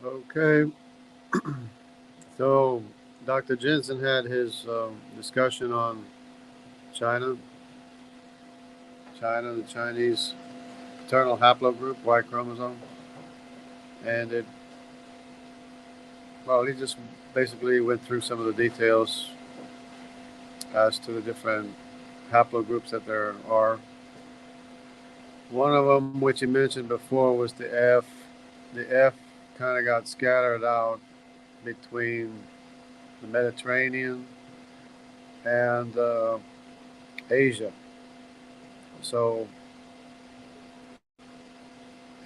Okay, so Dr. Jensen had his discussion on China, the Chinese paternal haplogroup, Y chromosome, and he just basically went through some of the details as to the different haplogroups that there are. One of them, which you mentioned before, was the F. The F kind of got scattered out between the Mediterranean and Asia. So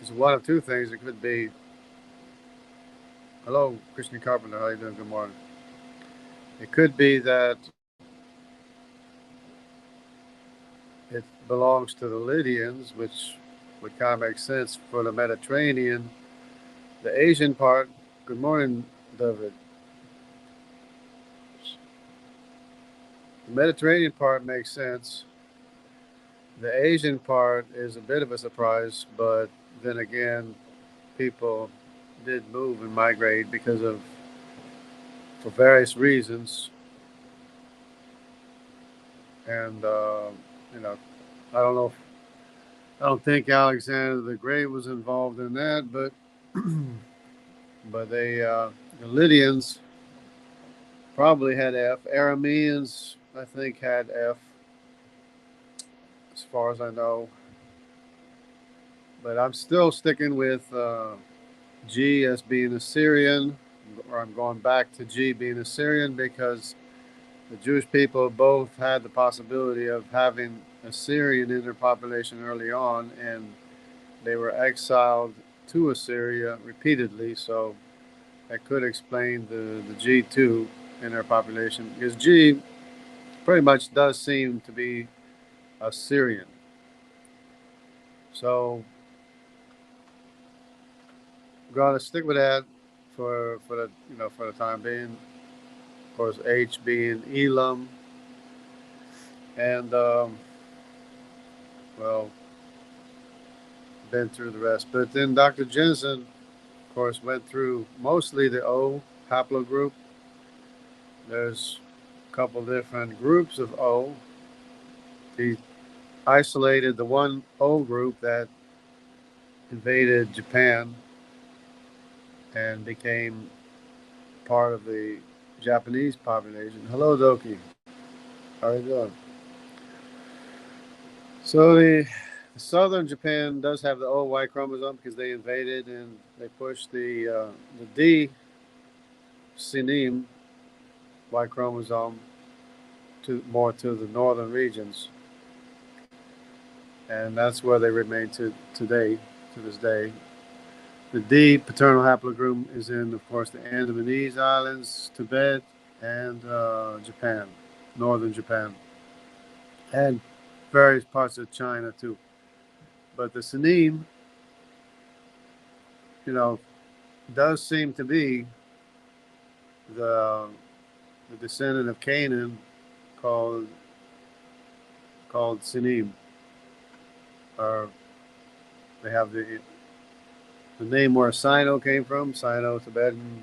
it's one of two things. It could be, hello, Christian Carpenter, how you doing? Good morning. It could be that it belongs to the Lydians, which would kind of make sense for the Mediterranean. The Asian part, good morning, David. The Mediterranean part makes sense. The Asian part is a bit of a surprise, but then again, people did move and migrate because of, for various reasons. And, you know, I don't know if, I don't think Alexander the Great was involved in that, but the Lydians probably had F. Arameans, I think, had F, as far as I know. But I'm still sticking with G as being Assyrian, or I'm going back to G being Assyrian because the Jewish people both had the possibility of having Assyrian in their population early on, and they were exiled to Assyria repeatedly. So that could explain the G2 in their population because G pretty much does seem to be Assyrian. So I'm gonna stick with that for the for the time being. Of course, H being Elam, and well, been through the rest. But then Dr. Jensen, of course, went through mostly the O haplogroup. There's a couple different groups of O. He isolated the one O group that invaded Japan and became part of the Japanese population. Hello, Doki. How are you doing? So the southern Japan does have the O Y chromosome because they invaded and they pushed the D sinim Y chromosome to more to the northern regions, and that's where they remain to this day. The D paternal haplogroup is in, of course, the Andamanese Islands, Tibet, and Japan, northern Japan, and various parts of China too. But the sinim, you know, does seem to be the the descendant of Canaan called Sinim, or they have the name where Sino came from, Sino Tibetan.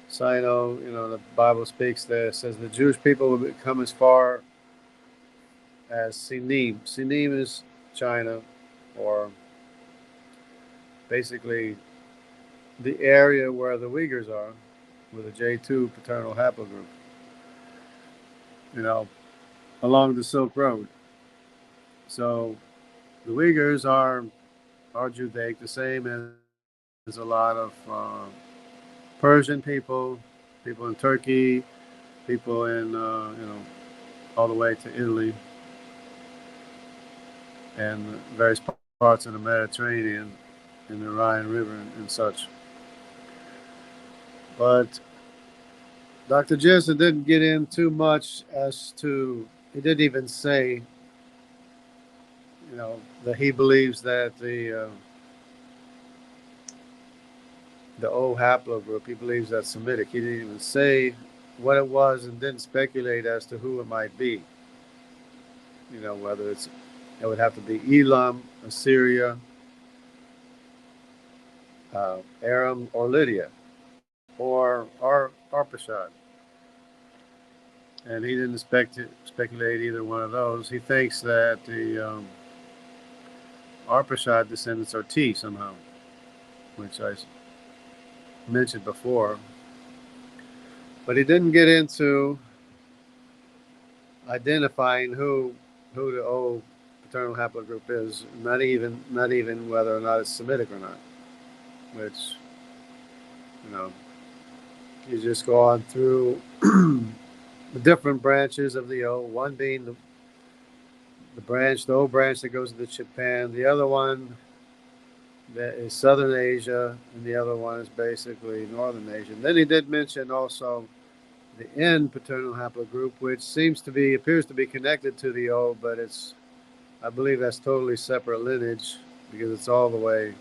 Sino, the Bible speaks there, says the Jewish people will come as far as Sinim. Sinim is China, or basically the area where the Uyghurs are, with a J2 paternal haplogroup, you know, along the Silk Road. So the Uyghurs are Judaic, the same as a lot of Persian people, people in Turkey, people in all the way to Italy and various parts of the Mediterranean, in the Rhine River and such. But Dr. Jensen didn't get in too much as to, he didn't even say, that he believes that the O haplogroup, he believes that's Semitic. He didn't even say what it was and didn't speculate as to who it might be. Whether it would have to be Elam, Assyria, Aram or Lydia or Arpachshad. And he didn't speculate either one of those. He thinks that the Arpachshad descendants are T somehow, which I mentioned before. But he didn't get into identifying who the O paternal haplogroup is, not even whether or not it's Semitic or not. Which, you know, you just go on through the different branches of the O. One being the O branch that goes to Japan. The other one that is Southern Asia, and the other one is basically Northern Asia. And then he did mention also the N paternal haplogroup, which appears to be connected to the O, but I believe that's totally separate lineage because it's all the way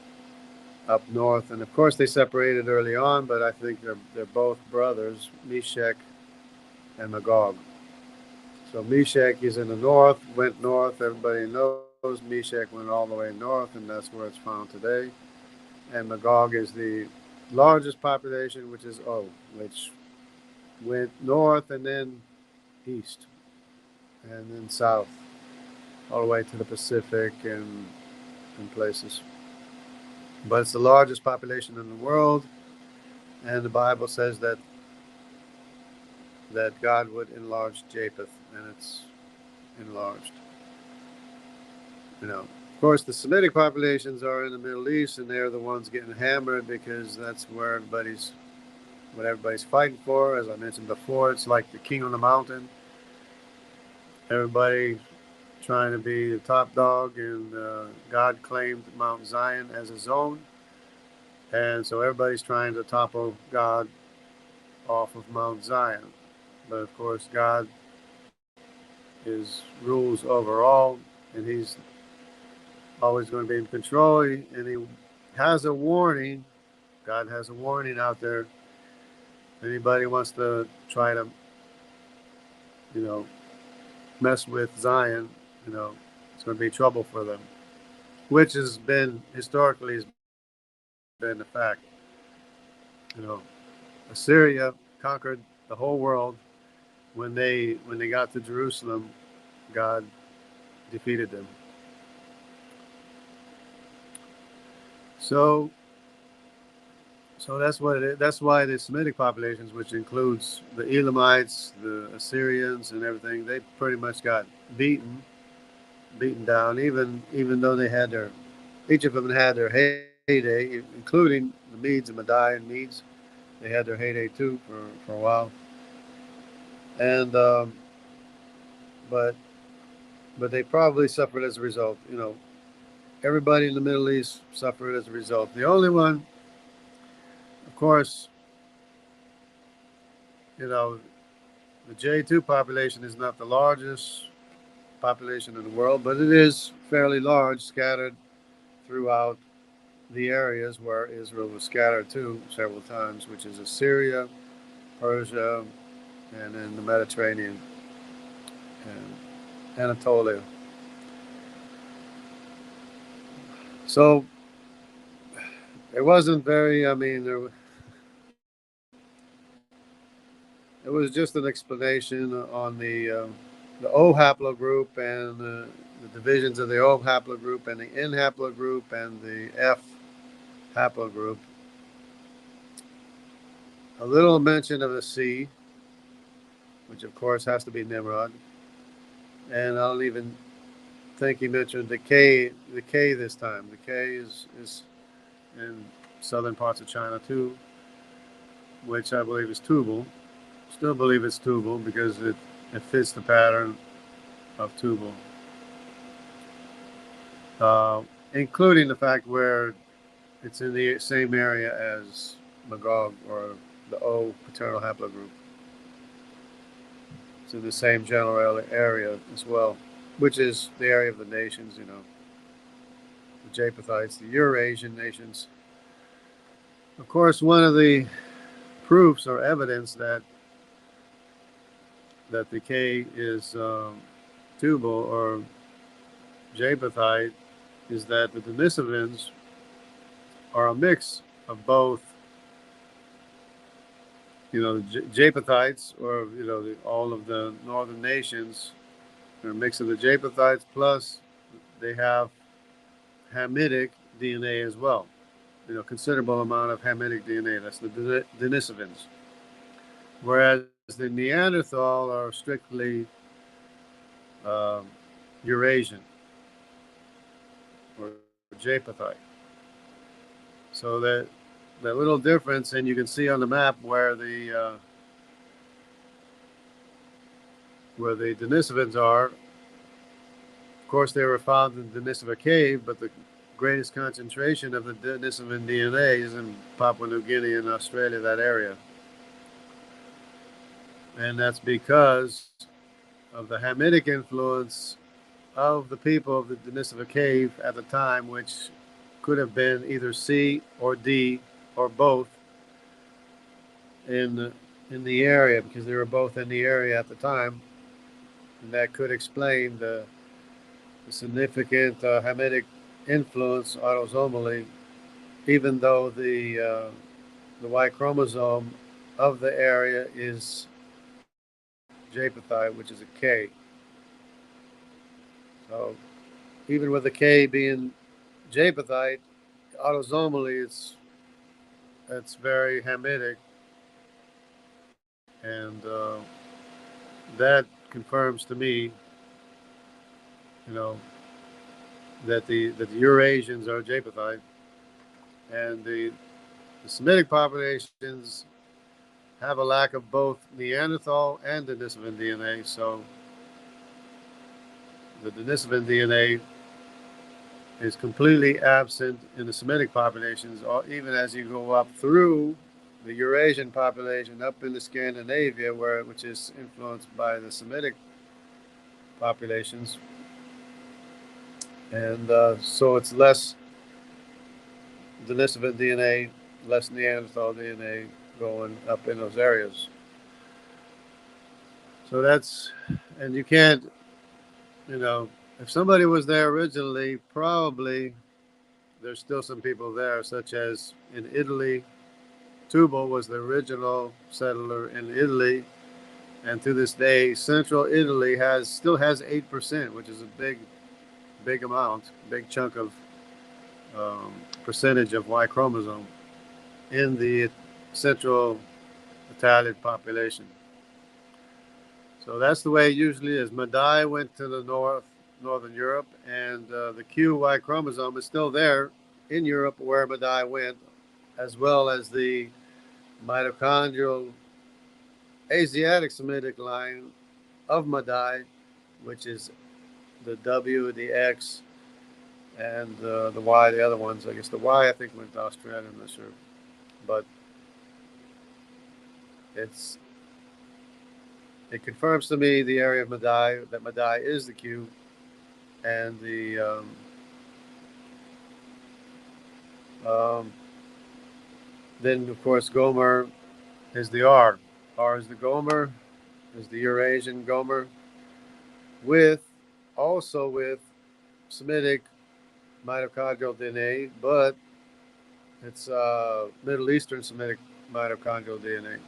up north. And of course, they separated early on, but I think they're both brothers, Meshach and Magog. So Meshach is in the north, went north. Everybody knows Meshach went all the way north, and that's where it's found today. And Magog is the largest population, which is O, which went north and then east and then south, all the way to the Pacific and places. But it's the largest population in the world, and the Bible says that God would enlarge Japheth, and it's enlarged. Of course, the Semitic populations are in the Middle East, and they're the ones getting hammered because that's where what everybody's fighting for. As I mentioned before, it's like the king on the mountain. Everybody trying to be the top dog, and God claimed Mount Zion as his own, and so everybody's trying to topple God off of Mount Zion. But of course, God rules over all, and he's always going to be in control. And he has a warning. God has a warning out there. Anybody wants to try to, you know, mess with Zion, it's going to be trouble for them, which historically has been a fact. You know, Assyria conquered the whole world. When they got to Jerusalem, God defeated them. So that's what it is. That's why the Semitic populations, which includes the Elamites, the Assyrians, and everything, they pretty much got beaten down. Even though each of them had their heyday, including the Medes and Madai and Medes, they had their heyday too for a while. And but they probably suffered as a result. Everybody in the Middle East suffered as a result. The only one, of course, you know, the J2 population is not the largest population in the world, but it is fairly large, scattered throughout the areas where Israel was scattered to several times, which is Assyria, Persia, and then the Mediterranean and Anatolia. So it wasn't very, it was just an explanation on the O haplogroup and the divisions of the O haplogroup and the N haplogroup and the F haplogroup. A little mention of the C, which of course has to be Nimrod. And I don't even think he mentioned the K this time. The K is in southern parts of China too, which I believe is Tubal. Still believe it's Tubal because it fits the pattern of Tubal. Including the fact where it's in the same area as Magog or the O paternal haplogroup. It's in the same general area as well, which is the area of the nations, the Japhethites, the Eurasian nations. Of course, one of the proofs or evidence that the K is Tubal or Japhethite is that the Denisovans are a mix of both, the Japhethites, or all of the northern nations. They're a mix of the Japhethites, plus they have Hamitic DNA as well. Considerable amount of Hamitic DNA. That's the Denisovans. Whereas the Neanderthal are strictly um, Eurasian or Japhethite. So that little difference, and you can see on the map where the Denisovans are. Of course, they were found in the Denisova cave, but the greatest concentration of the Denisovan DNA is in Papua New Guinea and Australia, that area. And that's because of the Hamitic influence of the people of the Denisova cave at the time, which could have been either C or D or both in the area, because they were both in the area at the time, and that could explain the significant Hamitic influence autosomally, even though the Y chromosome of the area is Japhethite, which is a K. So even with the K being Japhethite, autosomally it's very Hamitic, and that confirms to me, you know, that the Eurasians are Japhethite, and the Semitic populations have a lack of both Neanderthal and Denisovan DNA. So the Denisovan DNA is completely absent in the Semitic populations, even as you go up through the Eurasian population up into Scandinavia, which is influenced by the Semitic populations, and so it's less Denisovan DNA, less Neanderthal DNA going up in those areas. So and you can't, if somebody was there originally, probably there's still some people there, such as in Italy. Tubal was the original settler in Italy, and to this day, central Italy still has 8%, which is a big amount, big chunk of percentage of Y chromosome in the central Italian population. So that's the way it usually is. Madai went to the northern Europe, and the QY chromosome is still there in Europe where Madai went, as well as the mitochondrial Asiatic Semitic line of Madai, which is the W, the X, and the Y, the other ones. I guess the Y I think went to Australia, I'm not sure. But it's it confirms to me the area of Madai, that Madai is the Q, and um, then of course Gomer is the R. R is the Gomer, is the Eurasian Gomer, with also with Semitic mitochondrial DNA, but it's Middle Eastern Semitic mitochondrial DNA.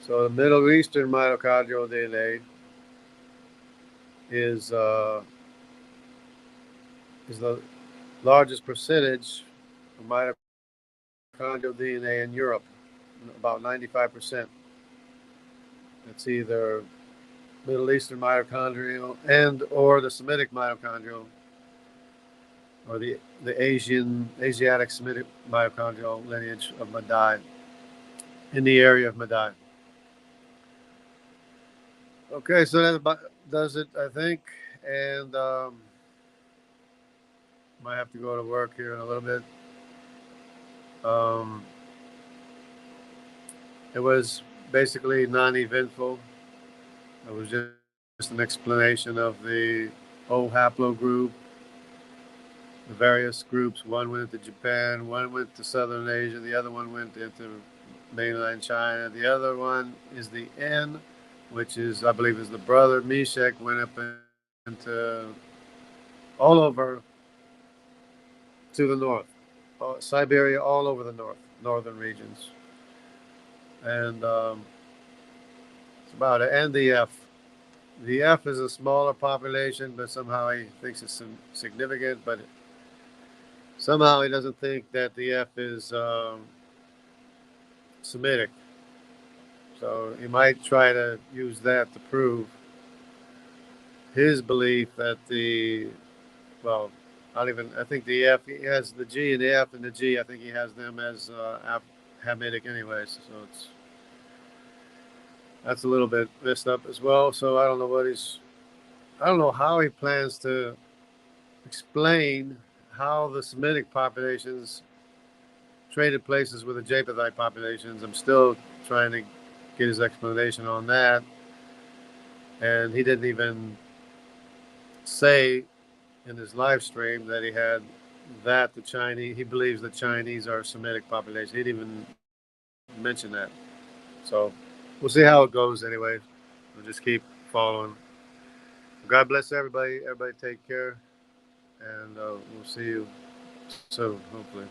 So the Middle Eastern mitochondrial DNA is uh, is the largest percentage of mitochondrial DNA in Europe, about 95%. It's either Middle Eastern mitochondrial and or the Semitic mitochondrial, or the Asiatic Semitic mitochondrial lineage of Madai, in the area of Madai. Okay, so that about does it, I think, and might have to go to work here in a little bit. Um, it was basically non-eventful. It was just an explanation of the O haplogroup, the various groups. One went to Japan, one went to Southern Asia, the other one went into mainland China. The other one is the N, which is, I believe, is the brother. Meshach went up into all over to the north. Siberia, all over the northern regions, and it's about it. And the F. The F is a smaller population, but somehow he thinks it's significant. But somehow he doesn't think that the F is Semitic. So he might try to use that to prove his belief that the, well, not even, I think the F, he has the G and the F and the G, I think he has them as Hamitic anyways. So that's a little bit messed up as well. So I don't know how he plans to explain how the Semitic populations traded places with the Japhethite populations. I'm still trying to get his explanation on that. And he didn't even say in his live stream that he had that the Chinese, he believes the Chinese are a Semitic population. He didn't even mention that. So we'll see how it goes anyway. We'll just keep following. God bless everybody. Everybody take care. And we'll see you soon, hopefully.